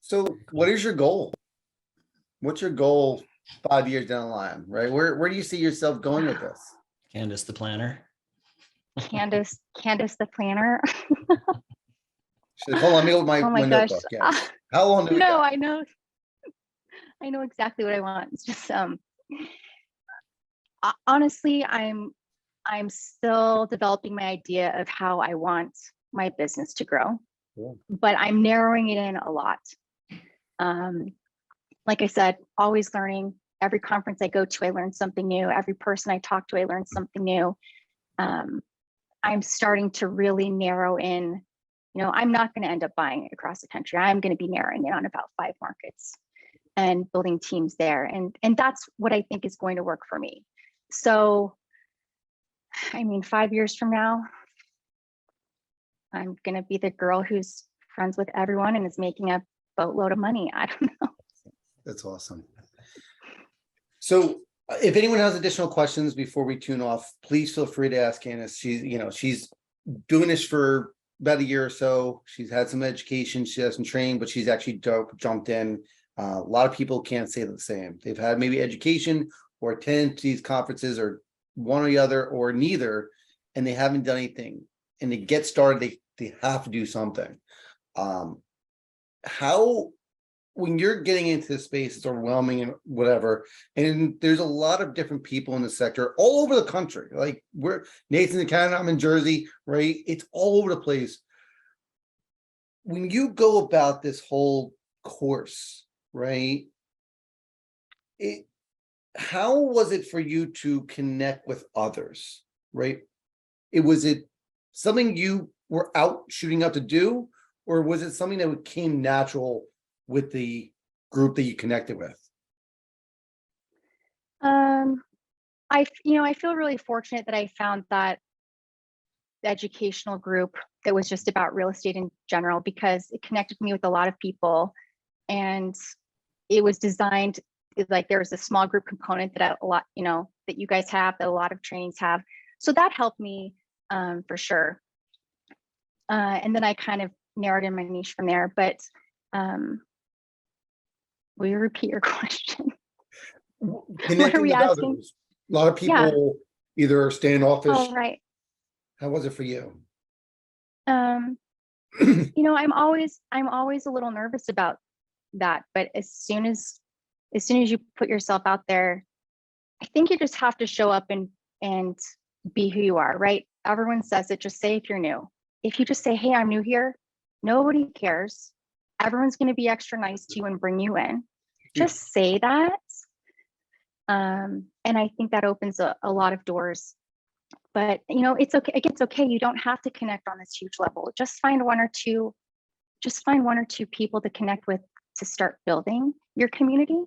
So what is your goal? What's your goal 5 years down the line, right? Where do you see yourself going with this? Candace, the planner. Candace the planner. Hold on, let me open Oh my my gosh. notebook. Yes. How long do we No, got? I know exactly what I want. It's just honestly, I'm still developing my idea of how I want my business to grow. Cool. But I'm narrowing it in a lot. Like I said, always learning. Every conference I go to, I learn something new. Every person I talk to, I learn something new. I'm starting to really narrow in. I'm not going to end up buying it across the country. I'm going to be narrowing it on about 5 markets and building teams there. And that's what I think is going to work for me. So, 5 years from now, I'm going to be the girl who's friends with everyone and is making a boatload of money. I don't know. That's awesome. So if anyone has additional questions before we tune off, please feel free to ask Candace. She's doing this for about a year or so. She's had some education, she has some training, but she's actually jumped in. A lot of people can't say the same. They've had maybe education or attended these conferences or one or the other or neither, and they haven't done anything. And to get started, they have to do something. How, when you're getting into this space, it's overwhelming and whatever, and there's a lot of different people in the sector all over the country. Like Nathan's in Canada, I'm in Jersey, right? It's all over the place. When you go about this whole course, right? How was it for you to connect with others, right? Was it something you were out shooting out to do, or was it something that came natural with the group that you connected with? I feel really fortunate that I found that educational group that was just about real estate in general, because it connected me with a lot of people, and it was designed like there was a small group component that a lot, that you guys have, that a lot of trainings have. So that helped me for sure. And then I kind of narrowed in my niche from there. But will you repeat your question? Connecting we with asking? others. A lot of people either standoffish. Oh, right. How was it for you? I'm always a little nervous about that, but as soon as you put yourself out there, I think you just have to show up and be who you are, right? Everyone says it, just say if you're new. If you just say, hey, I'm new here, nobody cares. Everyone's going to be extra nice to you and bring you in. Just say that. And I think that opens a lot of doors. But it's okay. It's okay. You don't have to connect on this huge level. Just find one or two people to connect with to start building your community.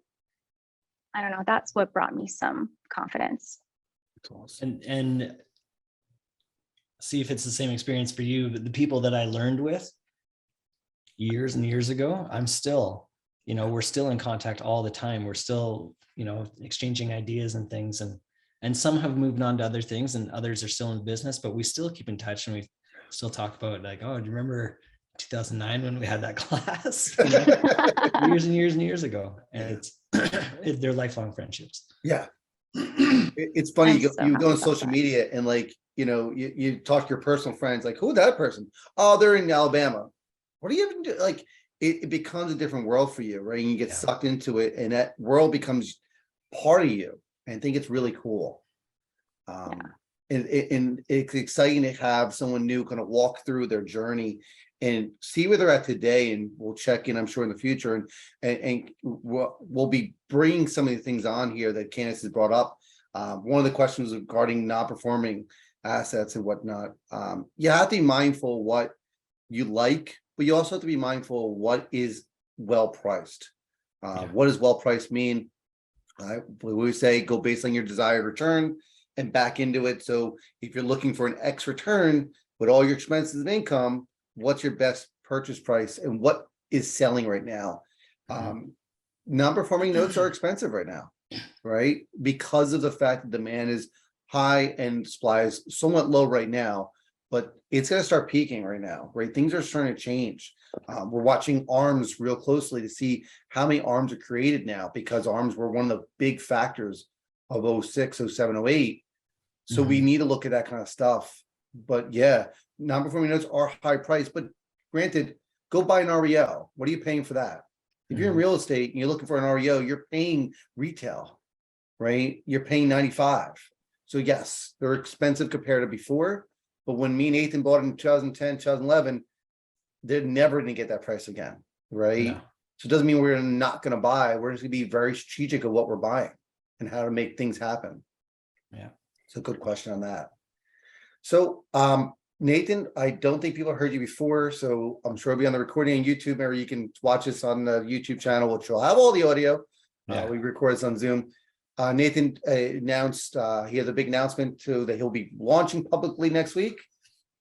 I don't know. That's what brought me some confidence. That's awesome. And see if it's the same experience for you. But the people that I learned with years and years ago, I'm still, we're still in contact all the time. We're still, exchanging ideas and things. And some have moved on to other things and others are still in business, but we still keep in touch and we still talk about like, oh, do you remember 2009 when we had that class? Years and years and years ago. And they're lifelong friendships. Yeah. It's funny, you go on social that. media and like, you talk to your personal friends, like, who's that person? Oh, they're in Alabama. What do you even do? Like, it becomes a different world for you, right? And you get sucked into it and that world becomes part of you. And I think it's really cool. And it's exciting to have someone new kind of walk through their journey and see where they're at today. And we'll check in, I'm sure, in the future. And we'll be bringing some of the things on here that Candace has brought up. One of the questions regarding non-performing assets and whatnot. You have to be mindful of what you like, but you also have to be mindful of what is well priced. What does well priced mean? We say go based on your desired return and back into it. So if you're looking for an X return with all your expenses and income, what's your best purchase price and what is selling right now? Non-performing notes are expensive right now, right? Because of the fact that demand is high and supply is somewhat low right now. but it's going to start peaking right now, right? Things are starting to change. We're watching arms real closely to see how many arms are created now, because arms were one of the big factors of 06, 07, 08. So we need to look at that kind of stuff. But yeah, non-performing notes are high price, but granted, go buy an REO. What are you paying for that? If you're in real estate and you're looking for an REO, you're paying retail, right? You're paying 95. So yes, they're expensive compared to before, but when me and Nathan bought in 2010, 2011, they're never going to get that price again, right? No. So it doesn't mean we're not going to buy. We're just going to be very strategic of what we're buying and how to make things happen. Yeah. So good question on that. So Nathan, I don't think people heard you before, so I'm sure it'll be on the recording on YouTube, or you can watch this on the YouTube channel, which will have all the audio. Yeah. We record this on Zoom. Nathan announced, he has a big announcement too, that he'll be launching publicly next week.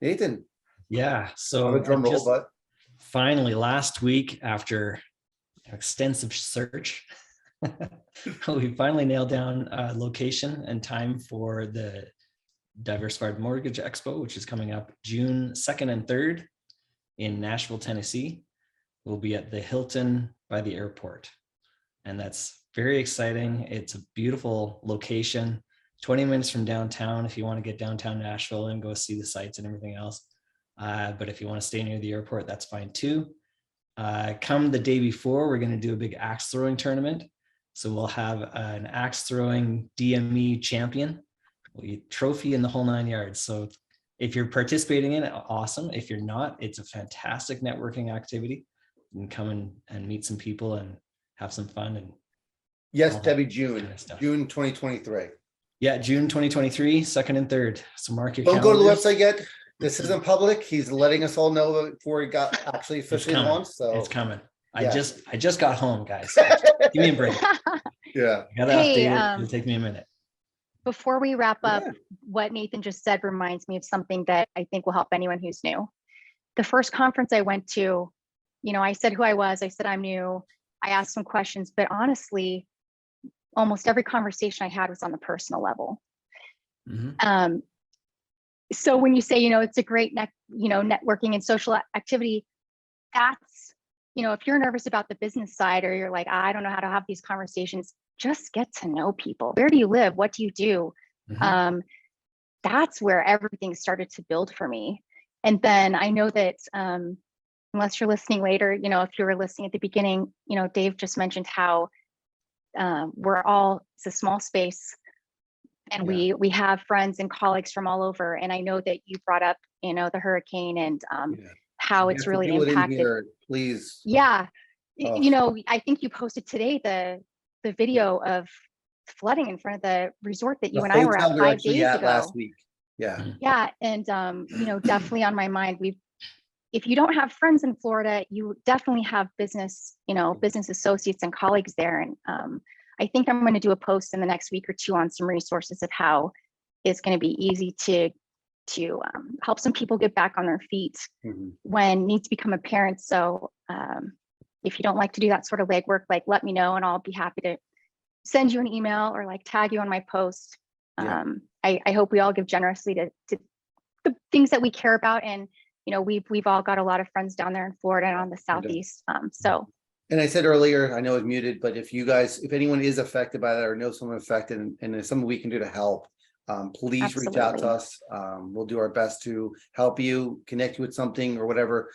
Nathan. Yeah. So A drum roll, but finally last week, after extensive search, we finally nailed down location and time for the Diversified Mortgage Expo, which is coming up June 2nd and 3rd in Nashville, Tennessee. We'll be at the Hilton by the airport. And that's very exciting. It's a beautiful location, 20 minutes from downtown if you want to get downtown Nashville and go see the sights and everything else. But if you want to stay near the airport, that's fine too. Come the day before, we're going to do a big axe throwing tournament. So we'll have an axe throwing DME champion, trophy in the whole 9 yards. So if you're participating in it, awesome. If you're not, it's a fantastic networking activity. You can come and meet some people and have some fun. And yes, all Debbie, that June kind of stuff. 2023. Yeah, June 2023, 2nd and 3rd. So mark your Don't go to the calendars. website yet. This isn't public. He's letting us all know before he got actually officially coming. launched. So It's coming. yeah. I just got home, guys. Give me a break. yeah. I gotta Hey, update it. It'll take me a minute. Before we wrap up, Yeah. what Nathan just said reminds me of something that I think will help anyone who's new. The first conference I went to, I said who I was. I said I'm new. I asked some questions, but honestly, almost every conversation I had was on the personal level. Mhm. So when you say, it's a great networking and social activity, that's, if you're nervous about the business side, or you're like, I don't know how to have these conversations, just get to know people. Where do you live? What do you do? Mhm. That's where everything started to build for me. And then I know that unless you're listening later, if you were listening at the beginning, Dave just mentioned how it's a small space, and Yeah. we have friends and colleagues from all over. And I know that you brought up, the hurricane and Yeah. how Yeah, it's for really people that didn't impacted. hear it, please. Yeah. Oh. I think you posted today the video of flooding in front of the resort that you The and I were hotel at they're 5 actually days at ago. last week. Yeah. Yeah. And, definitely on my mind, if you don't have friends in Florida, you definitely have business associates and colleagues there. And I think I'm going to do a post in the next week or two on some resources of how it's going to be easy to help some people get back on their feet when needs become apparent. So if you don't like to do that sort of legwork, let me know and I'll be happy to send you an email or tag you on my post. Yeah. I hope we all give generously to the things that we care about. And, we've all got a lot of friends down there in Florida and on the Southeast. So. And I said earlier, I know it's muted, but if anyone is affected by that or know someone affected and there's something we can do to help, please reach out to Absolutely. us. We'll do our best to help you, connect you with something or whatever.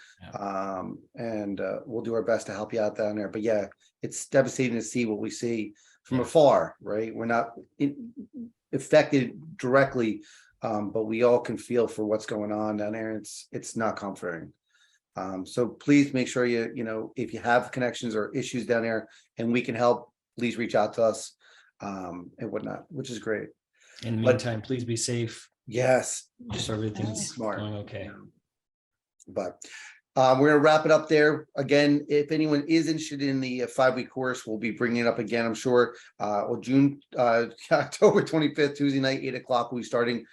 And we'll do our best to help you out down there. But yeah, it's devastating to see what we see from afar, right? We're not affected directly, but we all can feel for what's going on down there. It's not comforting. So please make sure if you have connections or issues down there and we can help, please reach out to us and whatnot, which is great. In the meantime, please be safe. Yes. Just so everything's Smart. going okay. But we're going to wrap it up there. Again, if anyone is interested in the 5-week course, we'll be bringing it up again, I'm sure. October 25th, Tuesday night, 8:00, we'll be starting.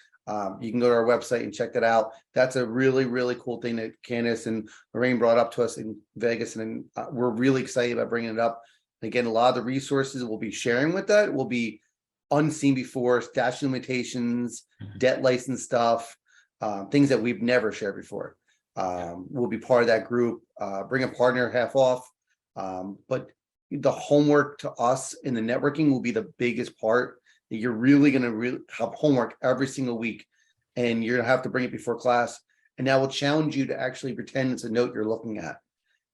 You can go to our website and check that out. That's a really, really cool thing that Candace and Lorraine brought up to us in Vegas. And we're really excited about bringing it up. Again, a lot of the resources we'll be sharing with that will be unseen before, statute of limitations, debt license stuff, things that we've never shared before. We'll be part of that group, bring a partner half off. But the homework to us in the networking will be the biggest part, that you're really going to have homework every single week, and you're going to have to bring it before class. And that will challenge you to actually pretend it's a note you're looking at,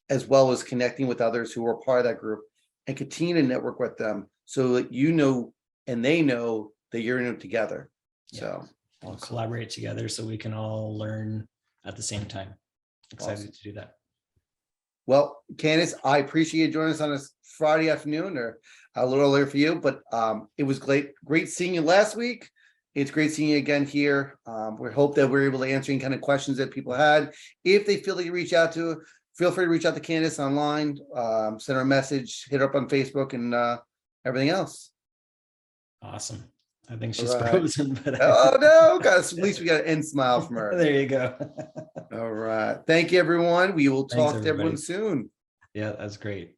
as well as connecting with others who are part of that group and continue to network with them so that you know and they know that you're in it together. Yeah. So We'll collaborate together so we can all learn at the same time. Excited Awesome. to do that. Well, Candace, I appreciate you joining us on this Friday afternoon, or a little earlier for you, but it was great seeing you last week. It's great seeing you again here. We hope that we're able to answer any kind of questions that people had. If they feel that you reach out to, feel free to reach out to Candace online, send her a message, hit her up on Facebook, and everything else. Awesome. I think she's All right. frozen, but Oh no, guys, at least we got an end smile from her. there you go. All right. Thank you, everyone. We will Thanks, talk to everyone everybody. soon. Yeah, that's great.